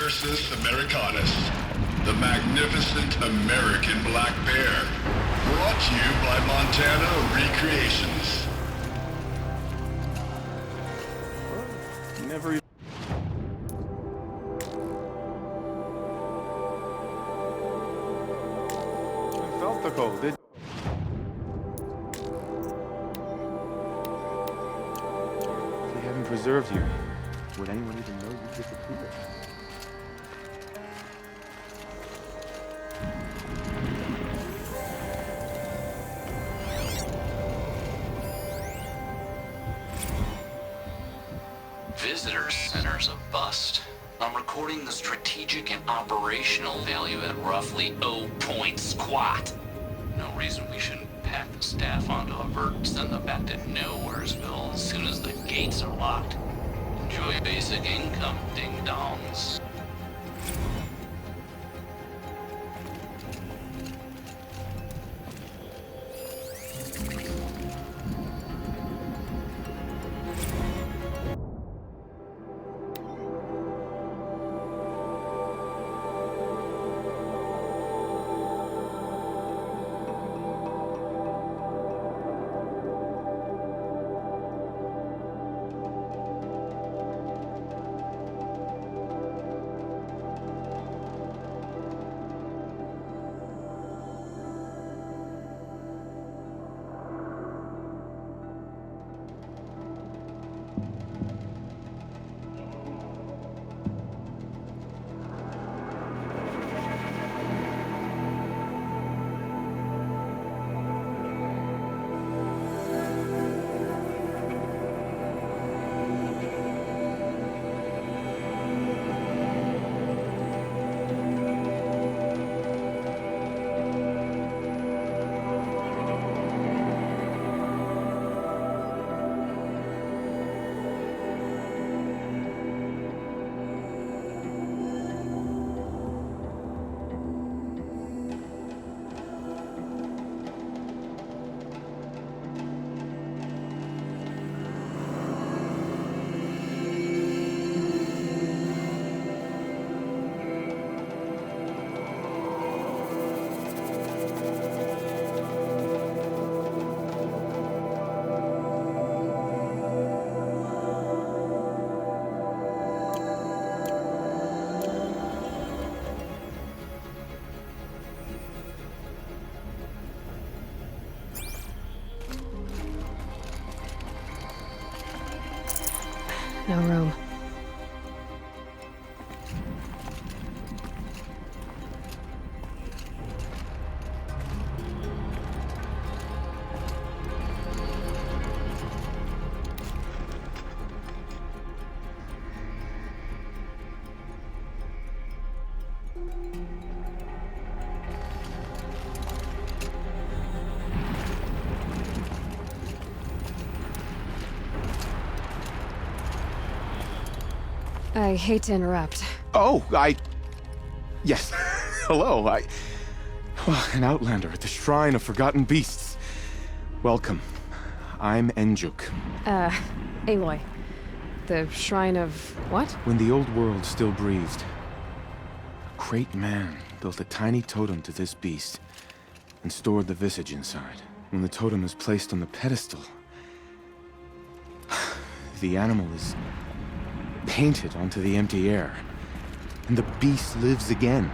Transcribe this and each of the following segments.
Ursus Americanus, the magnificent American black bear. Brought to you by Montana Recreations. Never even... felt the cold, did you? If he hadn't preserved you, would anyone even know you disappeared? Visitor center's a bust. I'm recording the strategic and operational value at roughly 0 point squat. No reason we shouldn't pack the staff onto a vert and send them back to Nowheresville as soon as the gates are locked. Enjoy basic income, ding-dongs. No room. I hate to interrupt. Oh, yes. Hello, well, an outlander at the Shrine of Forgotten Beasts. Welcome. I'm Enjuk. Aloy. The Shrine of what? When the old world still breathed, a great man built a tiny totem to this beast and stored the visage inside. When the totem is placed on the pedestal, the animal is painted onto the empty air, and the beast lives again.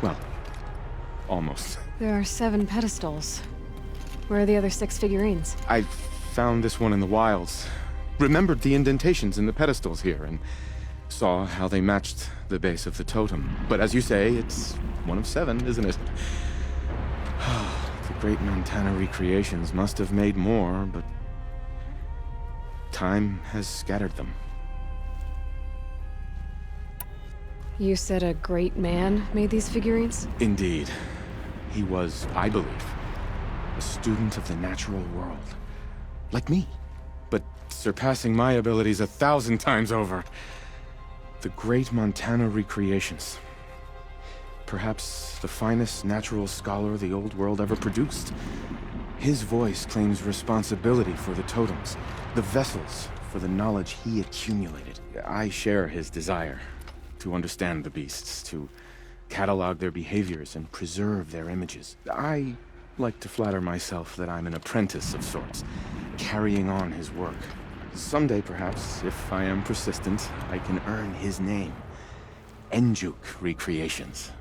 Well, almost. There are 7 pedestals. Where are the other 6 figurines? I found this one in the wilds, remembered the indentations in the pedestals here, and saw how they matched the base of the totem. But as you say, it's one of 7, isn't it? The great Montana Recreations must have made more, but time has scattered them. You said a great man made these figurines? Indeed. He was, I believe, a student of the natural world. Like me, but surpassing my abilities 1,000 times over. The great Montana Recreations. Perhaps the finest natural scholar the old world ever produced. His voice claims responsibility for the totems, the vessels for the knowledge he accumulated. I share his desire to understand the beasts, to catalog their behaviors and preserve their images. I like to flatter myself that I'm an apprentice of sorts, carrying on his work. Someday, perhaps, if I am persistent, I can earn his name. Enjuk Recreations.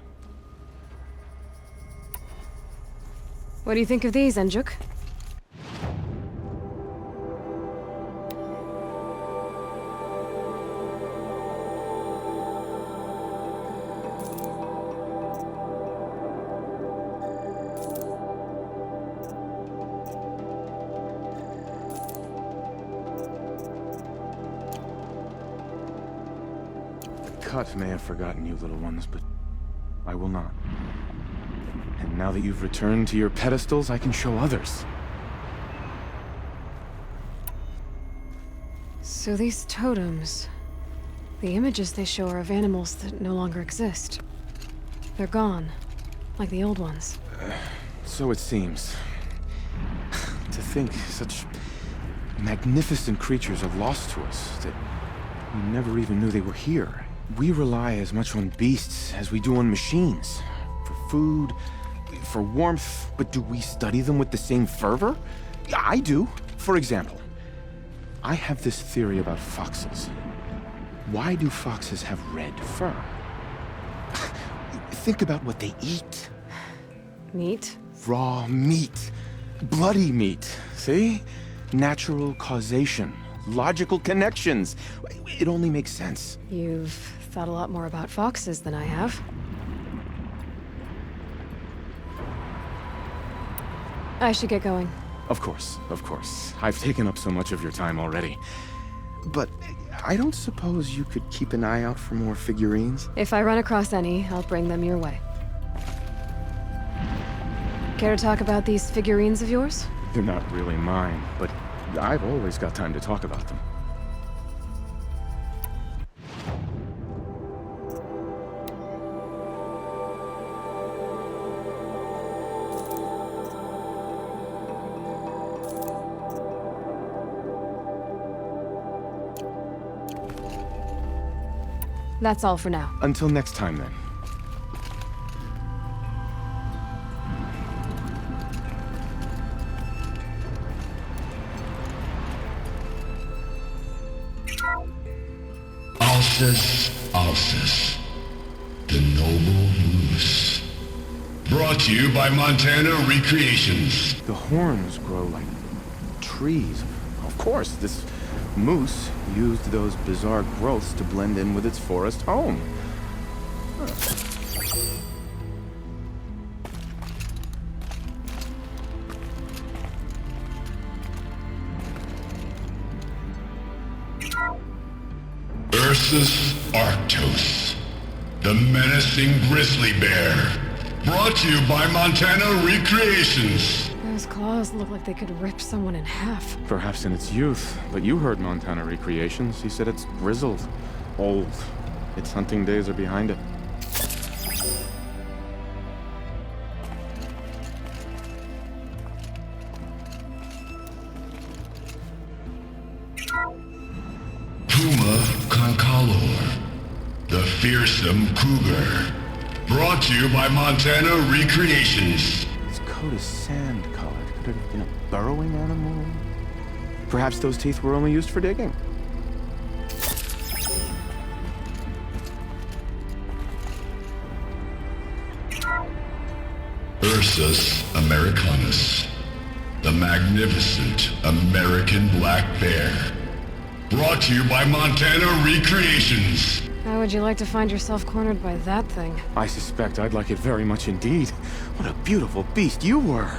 What do you think of these, Enjuk? Cut may have forgotten you little ones, but I will not. And now that you've returned to your pedestals, I can show others. So these totems... the images they show are of animals that no longer exist. They're gone, like the old ones. So it seems. To think such magnificent creatures are lost to us, that we never even knew they were here. We rely as much on beasts as we do on machines. For food, for warmth, but do we study them with the same fervor? Yeah, I do. For example, I have this theory about foxes. Why do foxes have red fur? Think about what they eat. Meat? Raw meat. Bloody meat. See? Natural causation. Logical connections. It only makes sense. You've thought a lot more about foxes than I have. I should get going. Of course, of course. I've taken up so much of your time already. But I don't suppose you could keep an eye out for more figurines? If I run across any, I'll bring them your way. Care to talk about these figurines of yours? They're not really mine, but I've always got time to talk about them. That's all for now. Until next time, then. Alcis, the noble moose. Brought to you by Montana Recreations. The horns grow like trees. Of course, this moose used those bizarre growths to blend in with its forest home. Ursus Arctos, the menacing grizzly bear. Brought to you by Montana Recreations. Those claws look like they could rip someone in half. Perhaps in its youth, but you heard Montana Recreations. He said it's grizzled, old. Its hunting days are behind it. Puma Concalor, the fearsome cougar. Brought to you by Montana Recreations. Its coat is sand-colored. Could it have been a burrowing animal? Perhaps those teeth were only used for digging. Ursus americanus, the magnificent American black bear. Brought to you by Montana Recreations. How would you like to find yourself cornered by that thing? I suspect I'd like it very much indeed. What a beautiful beast you were!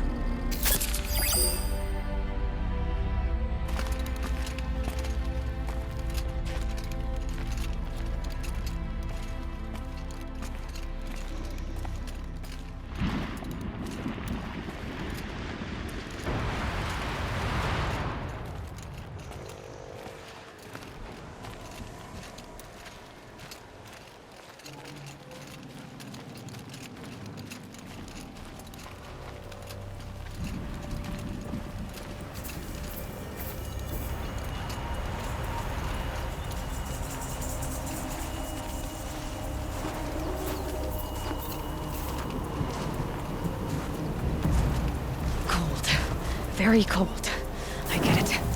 very cold. I get it.